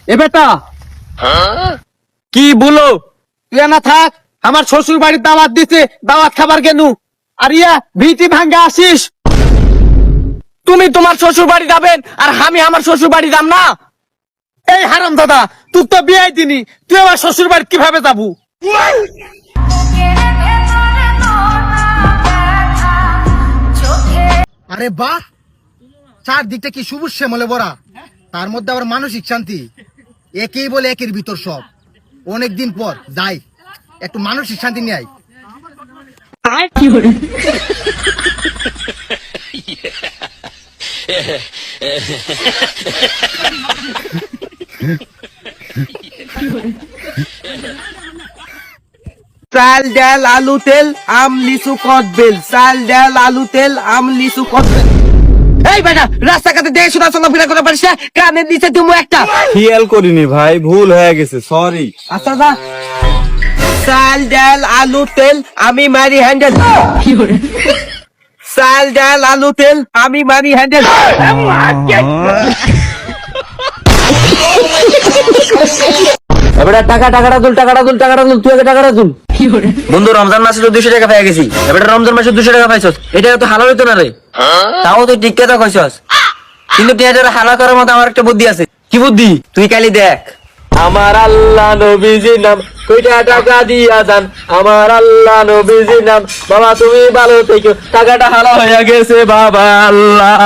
এ বেটা কি বলো, তুই না থাক, আমার শ্বশুর বাড়ির দাওয়াত দিতে, দাওয়াত খাবার কেনু? আর ইয়া ভিটি ভাঙ্গা আসিস, তুমি তোমার শ্বশুর বাড়ি যাবেন আর আমি আমার শ্বশুর বাড়ি যাব না? এই হারাম দাদা, তুই তো বিয়ে দিনি, তুই আমার শ্বশুর বাড়ি কিভাবে যাবো? আরে বাহ, চারদিকটা কি সবুজ শ্যামলে ভরা, তার মধ্যে আবার মানসিক শান্তি। একেই বলে একের ভিতর সব। অনেকদিন পর যাই, একটু মানসিক শান্তি নিয়ে আই। চাল ডাল আলু তেল আম লিচু কদবেল, চাল ডাল আলু তেল আম লিচু কদবেল। এই বেটা, রাস্তাঘাটে দেখে শোনা চলাফেরা করে পারিস না? কানের নিচে তুমি একটা খেয়াল করিনি ভাই, ভুল হয়ে গেছে, সরি। আচ্ছা যা। চাল ডাল আলু তেল আমি মারি হ্যান্ডেল, চাল ডাল আলু তেল আমি মারি হ্যান্ডেল। এবারে টাকাটা তুল, তুই আগে টাকাটা তুল। বন্ধু, রমজান মাসে তো 200 টাকা পেয়ে গেছি, এবারে রমজান মাসে 200 টাকা পাইছস, এটা তো হালাল হইতো না রে। তাও তুই ঠিক কথা কইছস, কিন্তু টিয়াটা হালাল করার মতো আমার একটা বুদ্ধি আছে। কি বুদ্ধি? তুই কালি দেখ। আমার আল্লাহ নবীজির নাম, কয়টা টাকা দিয়া যান, আমার আল্লাহ নবীজির নাম, বাবা তুমি ভালো থেকো, টাকাটা হালাল হয়ে গেছে বাবা আল্লাহ।